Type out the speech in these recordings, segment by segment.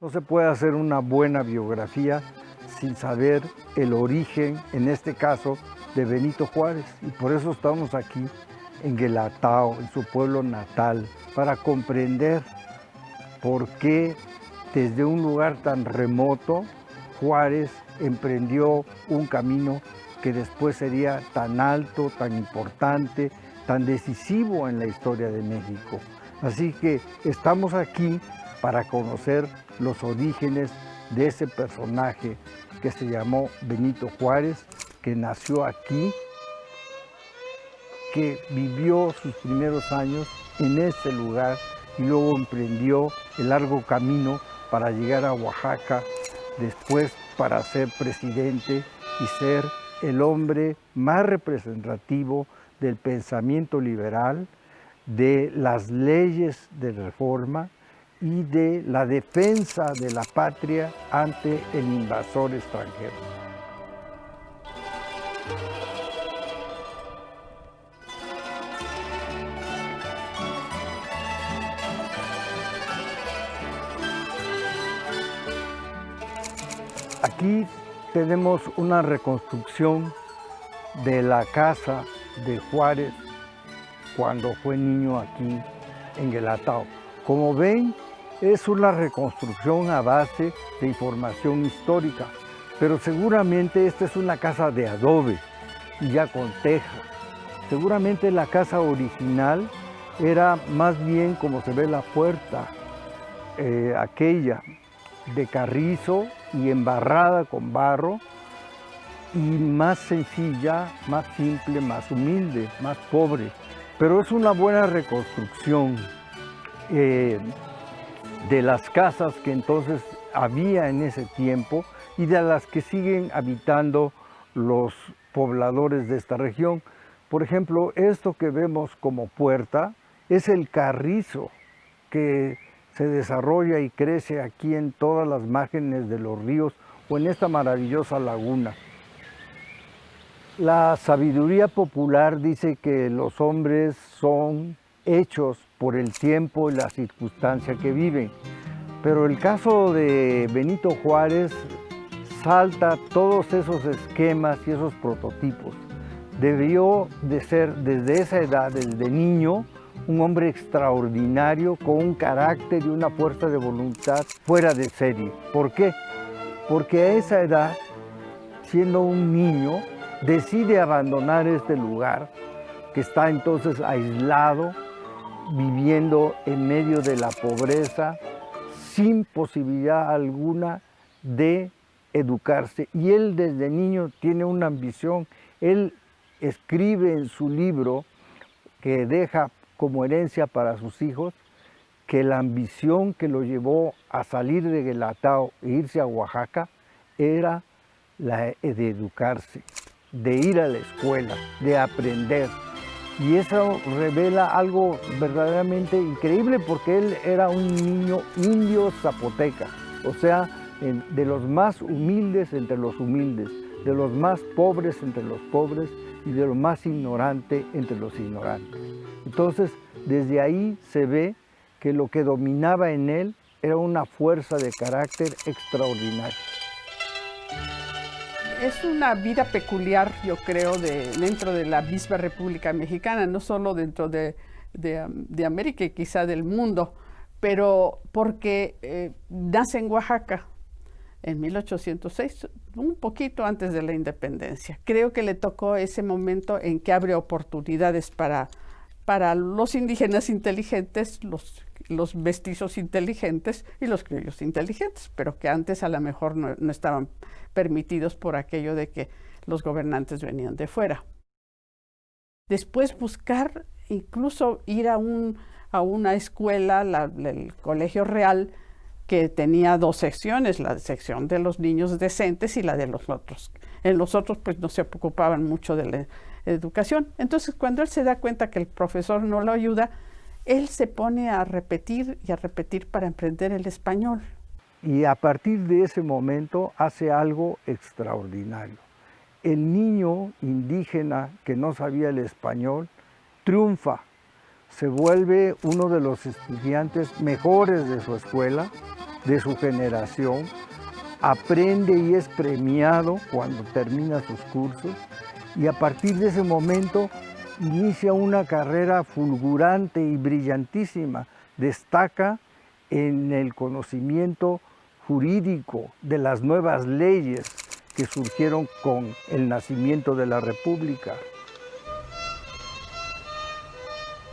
No se puede hacer una buena biografía sin saber el origen, en este caso, de Benito Juárez. Y por eso estamos aquí en Guelatao, en su pueblo natal, para comprender por qué desde un lugar tan remoto Juárez emprendió un camino que después sería tan alto, tan importante, tan decisivo en la historia de México. Así que estamos aquí para conocer los orígenes de ese personaje que se llamó Benito Juárez, que nació aquí, que vivió sus primeros años en este lugar y luego emprendió el largo camino para llegar a Oaxaca, después para ser presidente y ser el hombre más representativo del pensamiento liberal, de las leyes de reforma y de la defensa de la patria ante el invasor extranjero. Aquí tenemos una reconstrucción de la casa de Juárez cuando fue niño aquí en Guelatao. Como ven, es una reconstrucción a base de información histórica, pero seguramente esta es una casa de adobe y ya con teja. Seguramente la casa original era más bien como se ve la puerta, aquella de carrizo y embarrada con barro, y más sencilla, más simple, más humilde, más pobre. Pero es una buena reconstrucción de las casas que entonces había en ese tiempo y de las que siguen habitando los pobladores de esta región. Por ejemplo, esto que vemos como puerta es el carrizo que se desarrolla y crece aquí en todas las márgenes de los ríos o en esta maravillosa laguna. La sabiduría popular dice que los hombres son hechos por el tiempo y la circunstancia que viven, pero el caso de Benito Juárez salta todos esos esquemas y esos prototipos. Debió de ser desde esa edad, desde niño, un hombre extraordinario con un carácter y una fuerza de voluntad fuera de serie. ¿Por qué? Porque a esa edad, siendo un niño, decide abandonar este lugar que está entonces aislado, viviendo en medio de la pobreza, sin posibilidad alguna de educarse. Y él desde niño tiene una ambición. Él escribe en su libro que deja como herencia para sus hijos, que la ambición que lo llevó a salir de Guelatao e irse a Oaxaca era la de educarse, de ir a la escuela, de aprender. Y eso revela algo verdaderamente increíble porque él era un niño indio zapoteca, o sea, de los más humildes entre los humildes, de los más pobres entre los pobres y de los más ignorantes entre los ignorantes. Entonces, desde ahí se ve que lo que dominaba en él era una fuerza de carácter extraordinaria. Es una vida peculiar, yo creo, dentro de la misma República Mexicana, no solo dentro de América y quizá del mundo, pero porque nace en Oaxaca en 1806, un poquito antes de la independencia. Creo que le tocó ese momento en que abre oportunidades para los indígenas inteligentes, los mestizos inteligentes y los criollos inteligentes, pero que antes a lo mejor no estaban permitidos por aquello de que los gobernantes venían de fuera. Después buscar, incluso ir a una escuela, el Colegio Real, que tenía dos secciones, la sección de los niños decentes y la de los otros. En los otros pues no se ocupaban mucho de la educación. Entonces cuando él se da cuenta que el profesor no lo ayuda, él se pone a repetir y a repetir para aprender el español. Y a partir de ese momento hace algo extraordinario. El niño indígena que no sabía el español triunfa, se vuelve uno de los estudiantes mejores de su escuela de su generación, aprende y es premiado cuando termina sus cursos y a partir de ese momento inicia una carrera fulgurante y brillantísima. Destaca en el conocimiento jurídico de las nuevas leyes que surgieron con el nacimiento de la República.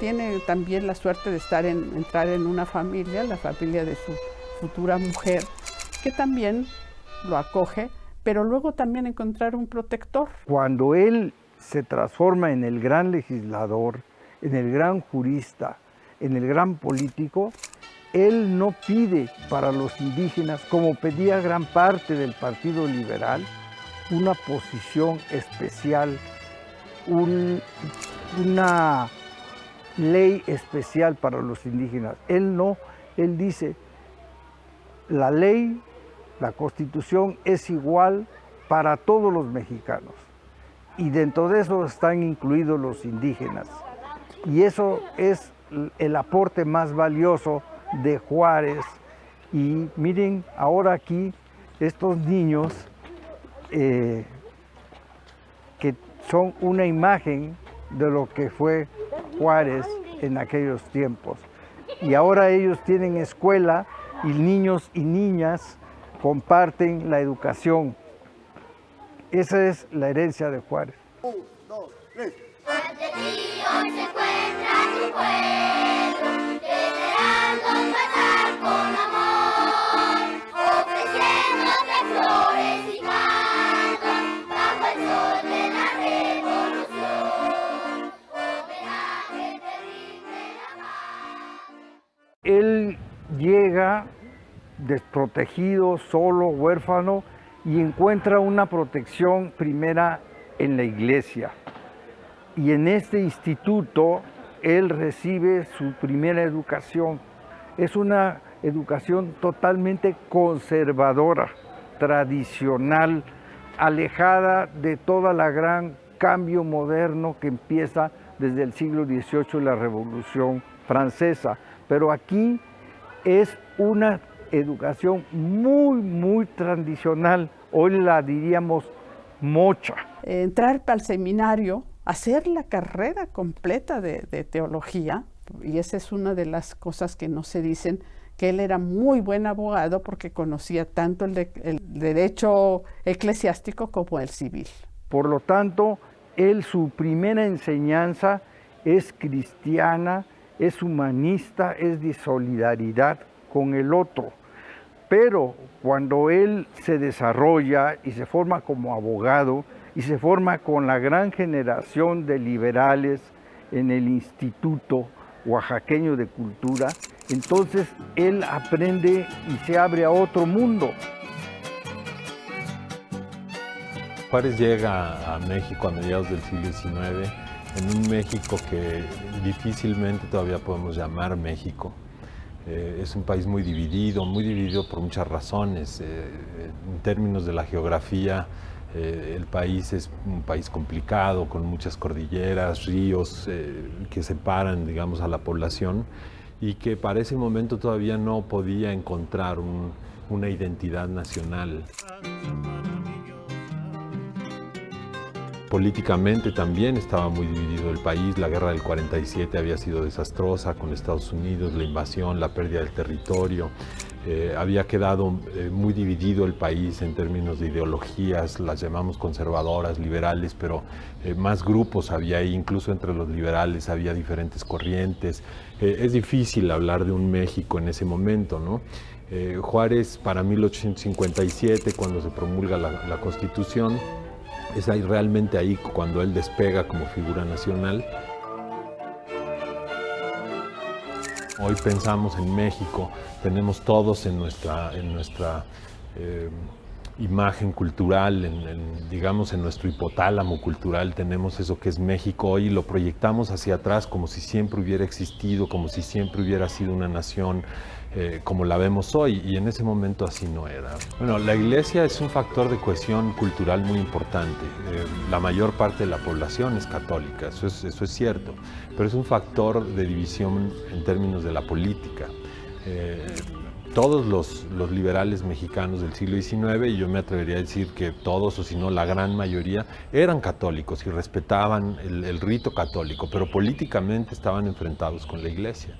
Tiene también la suerte de entrar en una familia, la familia de su futura mujer, que también lo acoge, pero luego también encontrar un protector. Cuando él se transforma en el gran legislador, en el gran jurista, en el gran político, él no pide para los indígenas, como pedía gran parte del Partido Liberal, una posición especial, una ley especial para los indígenas. Él no, él dice, la ley, la Constitución es igual para todos los mexicanos y dentro de eso están incluidos los indígenas. Y eso es el aporte más valioso de Juárez. Y miren, ahora aquí estos niños que son una imagen de lo que fue Juárez en aquellos tiempos. Y ahora ellos tienen escuela y niños y niñas comparten la educación. Esa es la herencia de Juárez. 1, 2, 3. Ante ti hoy se encuentra tu pueblo, generando matar con amor, ofreciéndote flores y cantos bajo el sol de la revolución. Homenaje te rinde la paz. Él llega desprotegido, solo, huérfano, y encuentra una protección primera en la iglesia. Y en este instituto él recibe su primera educación. Es una educación totalmente conservadora, tradicional, alejada de toda la gran cambio moderno que empieza desde el siglo XVIII, la Revolución Francesa. Pero aquí es una educación muy tradicional, hoy la diríamos mocha. Entrar al seminario, hacer la carrera completa de teología, y esa es una de las cosas que no se dicen, que él era muy buen abogado porque conocía tanto el derecho eclesiástico como el civil. Por lo tanto, su primera enseñanza es cristiana, es humanista, es de solidaridad con el otro. Pero cuando él se desarrolla y se forma como abogado y se forma con la gran generación de liberales en el Instituto Oaxaqueño de Cultura, entonces él aprende y se abre a otro mundo. Juárez llega a México a mediados del siglo XIX, en un México que difícilmente todavía podemos llamar México. Es un país muy dividido por muchas razones. En términos de la geografía, el país es un país complicado, con muchas cordilleras, ríos que separan, digamos, a la población y que para ese momento todavía no podía encontrar una identidad nacional. Políticamente también estaba muy dividido el país. La guerra del 47 había sido desastrosa con Estados Unidos, la invasión, la pérdida del territorio. Había quedado muy dividido el país en términos de ideologías, las llamamos conservadoras, liberales, pero más grupos había ahí, incluso entre los liberales había diferentes corrientes. Es difícil hablar de un México en ese momento, ¿no? Juárez, para 1857, cuando se promulga la Constitución, es ahí, realmente ahí cuando él despega como figura nacional. Hoy pensamos en México, tenemos todos en nuestra imagen cultural, digamos en nuestro hipotálamo cultural, tenemos eso que es México hoy y lo proyectamos hacia atrás como si siempre hubiera existido, como si siempre hubiera sido una nación como la vemos hoy, y en ese momento así no era. Bueno, la iglesia es un factor de cohesión cultural muy importante. La mayor parte de la población es católica, eso es cierto, pero es un factor de división en términos de la política. todos los liberales mexicanos del siglo XIX, y yo me atrevería a decir que todos, o si no la gran mayoría, eran católicos y respetaban el rito católico, pero políticamente estaban enfrentados con la Iglesia.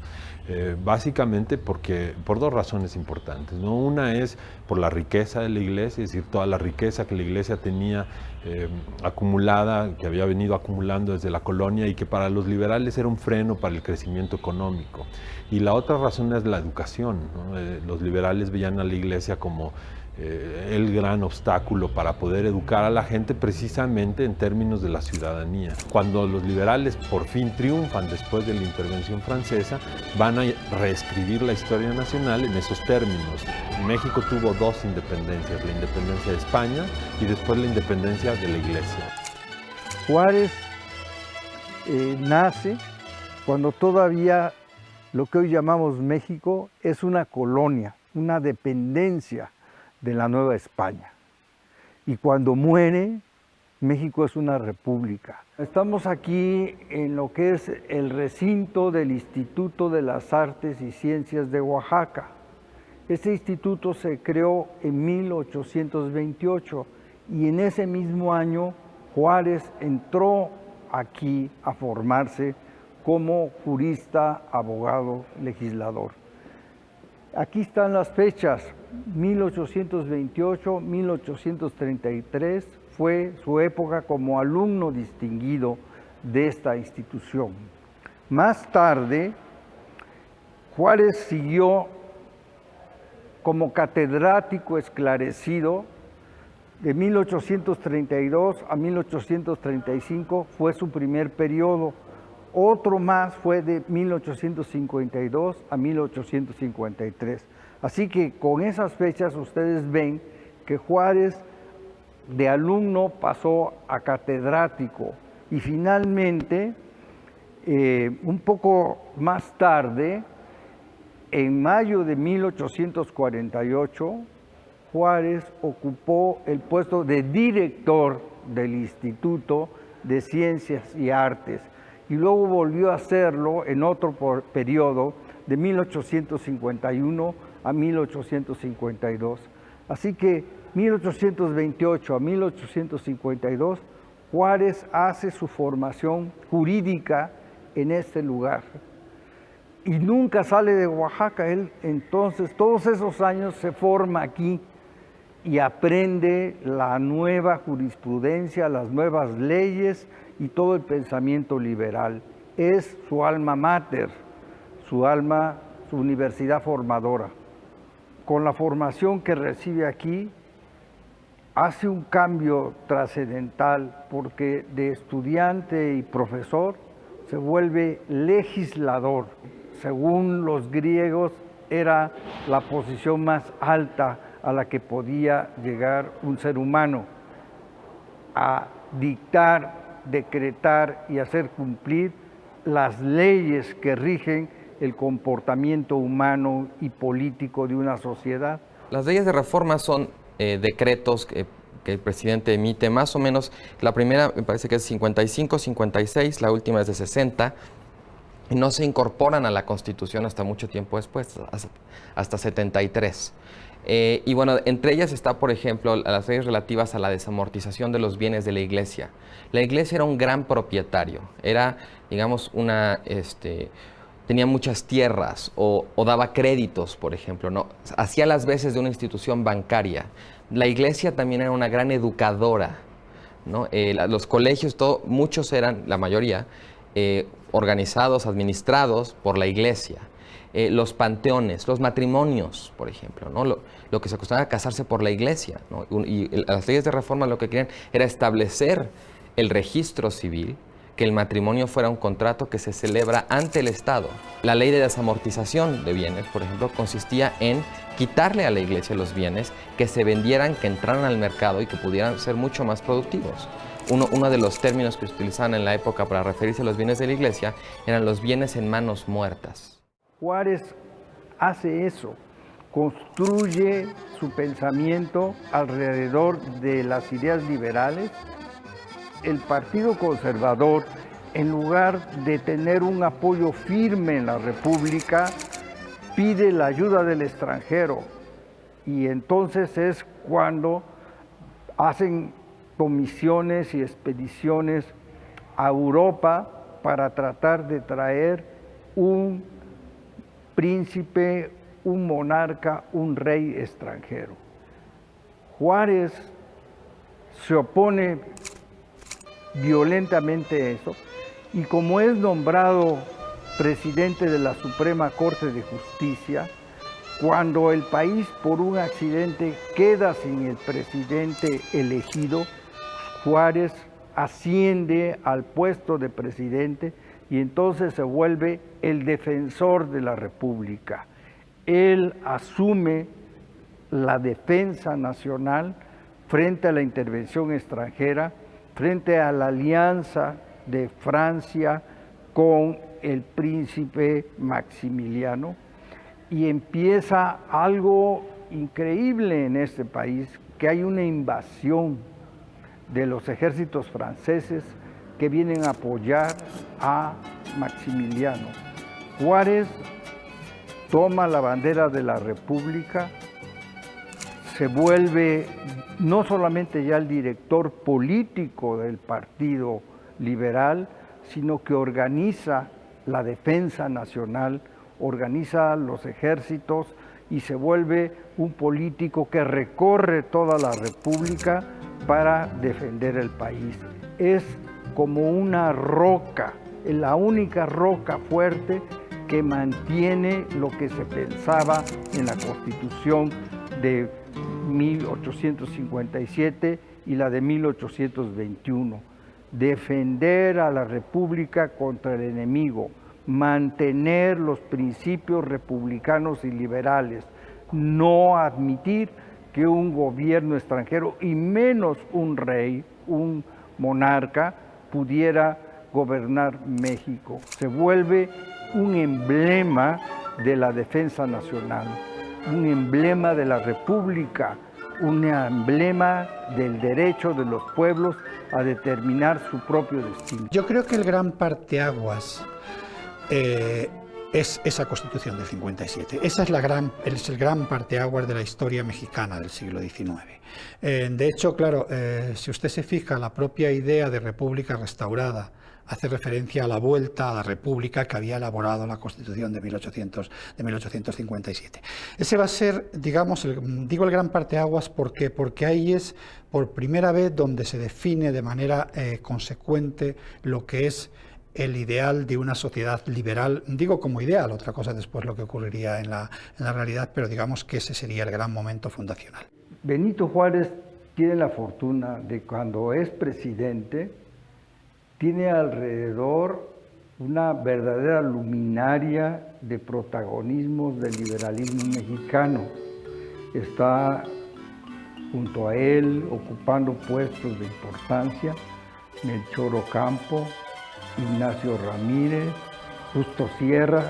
Básicamente por dos razones importantes, ¿no? Una es por la riqueza de la Iglesia, es decir, toda la riqueza que la Iglesia tenía acumulada, que había venido acumulando desde la colonia y que para los liberales era un freno para el crecimiento económico. Y la otra razón es la educación, ¿no? Los liberales veían a la Iglesia como el gran obstáculo para poder educar a la gente precisamente en términos de la ciudadanía. Cuando los liberales por fin triunfan después de la intervención francesa, van a reescribir la historia nacional en esos términos. México tuvo dos independencias, la independencia de España y después la independencia de la Iglesia. Juárez nace cuando todavía lo que hoy llamamos México es una colonia, una dependencia de la Nueva España. Y cuando muere, México es una república. Estamos aquí en lo que es el recinto del Instituto de las Artes y Ciencias de Oaxaca. Este instituto se creó en 1828 y en ese mismo año Juárez entró aquí a formarse como jurista, abogado, legislador. Aquí están las fechas, 1828, 1833 fue su época como alumno distinguido de esta institución. Más tarde, Juárez siguió como catedrático esclarecido. De 1832 a 1835 fue su primer periodo. Otro más fue de 1852 a 1853. Así que con esas fechas ustedes ven que Juárez de alumno pasó a catedrático y finalmente, un poco más tarde, en mayo de 1848, Juárez ocupó el puesto de director del Instituto de Ciencias y Artes y luego volvió a hacerlo en otro periodo de 1851 a 1852. Así que 1828 a 1852, Juárez hace su formación jurídica en este lugar. Y nunca sale de Oaxaca. Él entonces, todos esos años se forma aquí y aprende la nueva jurisprudencia, las nuevas leyes y todo el pensamiento liberal. Es su alma mater, su universidad formadora. Con la formación que recibe aquí, hace un cambio trascendental porque de estudiante y profesor se vuelve legislador. Según los griegos, era la posición más alta a la que podía llegar un ser humano, a dictar, decretar y hacer cumplir las leyes que rigen el comportamiento humano y político de una sociedad. Las leyes de reforma son decretos que el presidente emite más o menos. La primera me parece que es 55, 56, la última es de 60. Y no se incorporan a la Constitución hasta mucho tiempo después, hasta 73. Y bueno, entre ellas está, por ejemplo, las leyes relativas a la desamortización de los bienes de la Iglesia. La Iglesia era un gran propietario, era, digamos, tenía muchas tierras o daba créditos, por ejemplo, ¿no? Hacía las veces de una institución bancaria. La Iglesia también era una gran educadora, ¿no? Los colegios, muchos eran, la mayoría, organizados, administrados por la Iglesia. Los panteones, los matrimonios, por ejemplo, ¿no? Lo que se acostumbraba a casarse por la Iglesia, ¿no? Y las leyes de reforma lo que querían era establecer el registro civil, que el matrimonio fuera un contrato que se celebra ante el Estado. La ley de desamortización de bienes, por ejemplo, consistía en quitarle a la Iglesia los bienes que se vendieran, que entraran al mercado y que pudieran ser mucho más productivos. Uno de los términos que se utilizaban en la época para referirse a los bienes de la Iglesia eran los bienes en manos muertas. Juárez hace eso, construye su pensamiento alrededor de las ideas liberales. El Partido Conservador, en lugar de tener un apoyo firme en la República, pide la ayuda del extranjero y entonces es cuando hacen comisiones y expediciones a Europa para tratar de traer un príncipe, un monarca, un rey extranjero. Juárez se opone violentamente a eso y como es nombrado presidente de la Suprema Corte de Justicia, cuando el país por un accidente queda sin el presidente elegido, Juárez asciende al puesto de presidente y entonces se vuelve el defensor de la República. Él asume la defensa nacional frente a la intervención extranjera, frente a la alianza de Francia con el príncipe Maximiliano, y empieza algo increíble en este país, que hay una invasión de los ejércitos franceses que vienen a apoyar a Maximiliano. Juárez toma la bandera de la República, se vuelve no solamente ya el director político del Partido Liberal, sino que organiza la defensa nacional, organiza los ejércitos y se vuelve un político que recorre toda la República para defender el país. Es como una roca, la única roca fuerte que mantiene lo que se pensaba en la Constitución de 1857 y la de 1821. Defender a la República contra el enemigo, mantener los principios republicanos y liberales, no admitir que un gobierno extranjero y menos un rey, un monarca, pudiera gobernar México. Se vuelve un emblema de la defensa nacional, un emblema de la República, un emblema del derecho de los pueblos a determinar su propio destino. Yo creo que el gran parteaguas es esa Constitución del 57. Esa es el gran parteaguas de la historia mexicana del siglo XIX. De hecho, claro, si usted se fija, la propia idea de república restaurada hace referencia a la vuelta a la república que había elaborado la Constitución de 1857. Ese va a ser, digamos, digo el gran parteaguas porque ahí es por primera vez donde se define de manera consecuente lo que es el ideal de una sociedad liberal. Digo como ideal, otra cosa después lo que ocurriría en la realidad, pero digamos que ese sería el gran momento fundacional. Benito Juárez tiene la fortuna de cuando es presidente, tiene alrededor una verdadera luminaria de protagonismos del liberalismo mexicano. Está junto a él, ocupando puestos de importancia, Melchor Ocampo, Ignacio Ramírez, Justo Sierra,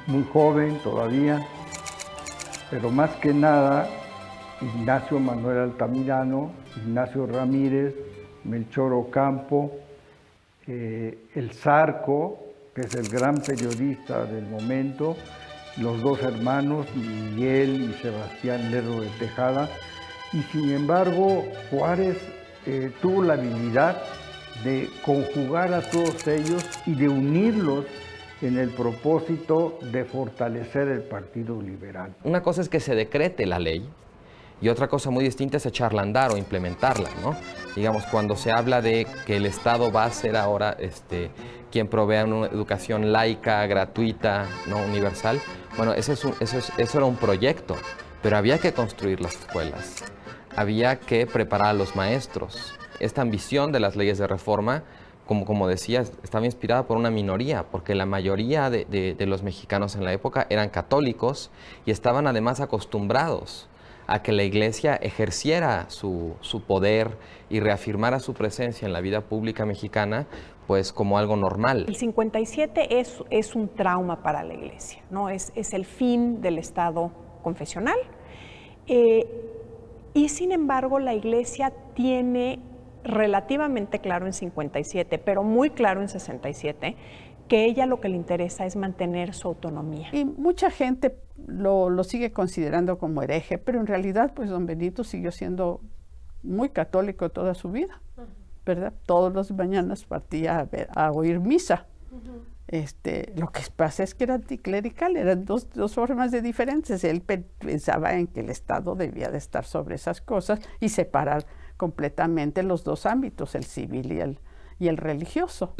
muy joven todavía, pero más que nada Ignacio Manuel Altamirano, Ignacio Ramírez, Melchor Ocampo, el Zarco, que es el gran periodista del momento, los dos hermanos, Miguel y Sebastián Lerdo de Tejada, y sin embargo Juárez tuvo la habilidad de conjugar a todos ellos y de unirlos en el propósito de fortalecer el Partido Liberal. Una cosa es que se decrete la ley y otra cosa muy distinta es echarla a andar o implementarla, ¿no? Digamos, cuando se habla de que el Estado va a ser ahora quien provea una educación laica, gratuita, ¿no? Universal, bueno, eso era un proyecto, pero había que construir las escuelas, había que preparar a los maestros. Esta ambición de las leyes de reforma, como decía, estaba inspirada por una minoría, porque la mayoría de los mexicanos en la época eran católicos y estaban además acostumbrados a que la Iglesia ejerciera su poder y reafirmara su presencia en la vida pública mexicana, pues como algo normal. El 57 es un trauma para la Iglesia, ¿no? Es el fin del Estado confesional y sin embargo la Iglesia tiene relativamente claro en 57, pero muy claro en 67, que ella lo que le interesa es mantener su autonomía. Y mucha gente lo sigue considerando como hereje, pero en realidad pues don Benito siguió siendo muy católico toda su vida, ¿verdad? Todas las mañanas partía a oír misa. Lo que pasa es que era anticlerical, eran dos formas de diferentes. Él pensaba en que el Estado debía de estar sobre esas cosas y separar completamente los dos ámbitos, el civil y el religioso.